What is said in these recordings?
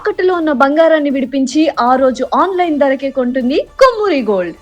తాకట్టులో ఉన్న బంగారాన్ని విడిపించి ఆ రోజు ఆన్లైన్ ధరకే కొంటుంది కొమ్మూరి గోల్డ్.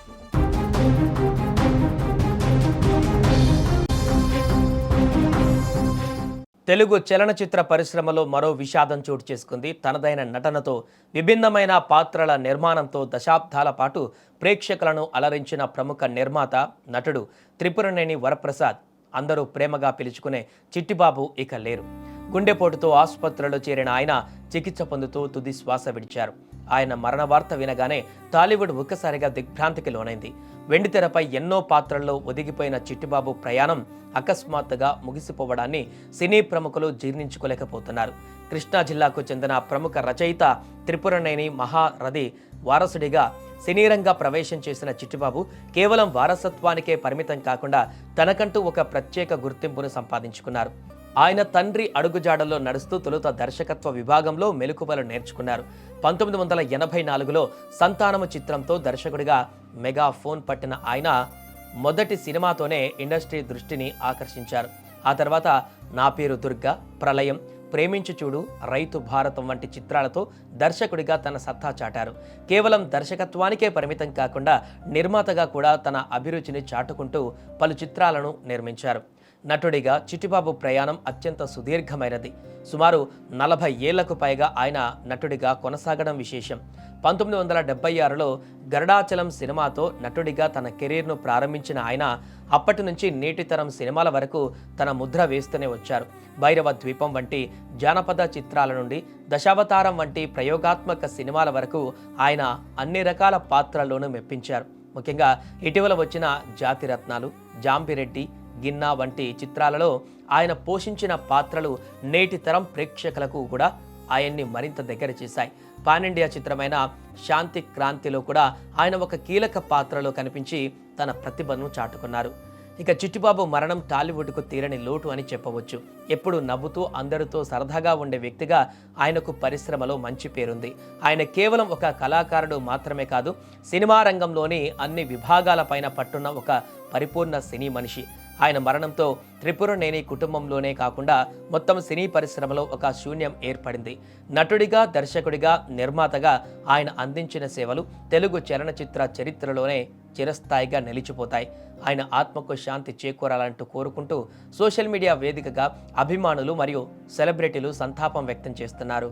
తెలుగు చలనచిత్ర పరిశ్రమలో మరో విషాదం చోటు చేసుకుంది. తనదైన నటనతో, విభిన్నమైన పాత్రల నిర్మాణంతో దశాబ్దాల పాటు ప్రేక్షకులను అలరించిన ప్రముఖ నిర్మాత, నటుడు త్రిపురనేని వరప్రసాద్, అందరూ ప్రేమగా పిలుచుకునే చిట్టిబాబు ఇక లేరు. గుండెపోటుతో ఆసుపత్రిలో చేరిన ఆయన చికిత్స పొందుతూ తుది శ్వాస విడిచారు. ఆయన మరణ వార్త వినగానే టాలీవుడ్ ఒక్కసారిగా దిగ్భ్రాంతికి లోనైంది. వెండితెరపై ఎన్నో పాత్రల్లో ఒదిగిపోయిన చిట్టిబాబు ప్రయాణం అకస్మాత్తుగా ముగిసిపోవడాన్ని సినీ ప్రముఖులు జీర్ణించుకోలేకపోతున్నారు. కృష్ణా జిల్లాకు చెందిన ప్రముఖ రచయిత త్రిపురనేని మహారథి వారసుడిగా సినీరంగ ప్రవేశం చేసిన చిట్టిబాబు కేవలం వారసత్వానికే పరిమితం కాకుండా తనకంటూ ఒక ప్రత్యేక గుర్తింపును సంపాదించుకున్నారు. ఆయన తండ్రి అడుగుజాడల్లో నడుస్తూ తొలుత దర్శకత్వ విభాగంలో మెలకువలు నేర్చుకున్నారు. 1984లో సంతానము చిత్రంతో దర్శకుడిగా మెగా ఫోన్ పట్టిన ఆయన మొదటి సినిమాతోనే ఇండస్ట్రీ దృష్టిని ఆకర్షించారు. ఆ తర్వాత నా పేరు దుర్గా, ప్రళయం, ప్రేమించు చూడు, రైతు భారతం వంటి చిత్రాలతో దర్శకుడిగా తన సత్తా చాటారు. కేవలం దర్శకత్వానికే పరిమితం కాకుండా నిర్మాతగా కూడా తన అభిరుచిని చాటుకుంటూ పలు చిత్రాలను నిర్మించారు. నటుడిగా చిట్టిబాబు ప్రయాణం అత్యంత సుదీర్ఘమైనది. సుమారు 40 ఏళ్లకు పైగా ఆయన నటుడిగా కొనసాగడం విశేషం. 1976లో గరుడాచలం సినిమాతో నటుడిగా తన కెరీర్ను ప్రారంభించిన ఆయన అప్పటి నుంచి నేటి తరం సినిమాల వరకు తన ముద్ర వేస్తూనే వచ్చారు. భైరవ ద్వీపం వంటి జానపద చిత్రాల నుండి దశావతారం వంటి ప్రయోగాత్మక సినిమాల వరకు ఆయన అన్ని రకాల పాత్రల్లోనూ మెప్పించారు. ముఖ్యంగా ఇటీవల వచ్చిన జాతిరత్నాలు, జాంబిరెడ్డి, గిన్నా వంటి చిత్రాలలో ఆయన పోషించిన పాత్రలు నేటి తరం ప్రేక్షకులకు కూడా ఆయన్ని మరింత దగ్గర చేశాయి. పాన్ ఇండియా చిత్రమైన శాంతి క్రాంతిలో కూడా ఆయన ఒక కీలక పాత్రలో కనిపించి తన ప్రతిభను చాటుకున్నారు. ఇక చిట్టిబాబు మరణం టాలీవుడ్కు తీరని లోటు అని చెప్పవచ్చు. ఎప్పుడు నవ్వుతూ అందరితో సరదాగా ఉండే వ్యక్తిగా ఆయనకు పరిశ్రమలో మంచి పేరుంది. ఆయన కేవలం ఒక కళాకారుడు మాత్రమే కాదు, సినిమా రంగంలోని అన్ని విభాగాలపైన పట్టున్న ఒక పరిపూర్ణ సినీ మనిషి. ఆయన మరణంతో త్రిపురనేని కుటుంబంలోనే కాకుండా మొత్తం సినీ పరిశ్రమలో ఒక శూన్యం ఏర్పడింది. నటుడిగా, దర్శకుడిగా, నిర్మాతగా ఆయన అందించిన సేవలు తెలుగు చలనచిత్ర చరిత్రలోనే చిరస్థాయిగా నిలిచిపోతాయి. ఆయన ఆత్మకు శాంతి చేకూరాలంటూ కోరుకుంటూ సోషల్ మీడియా వేదికగా అభిమానులు మరియు సెలబ్రిటీలు సంతాపం వ్యక్తం చేస్తున్నారు.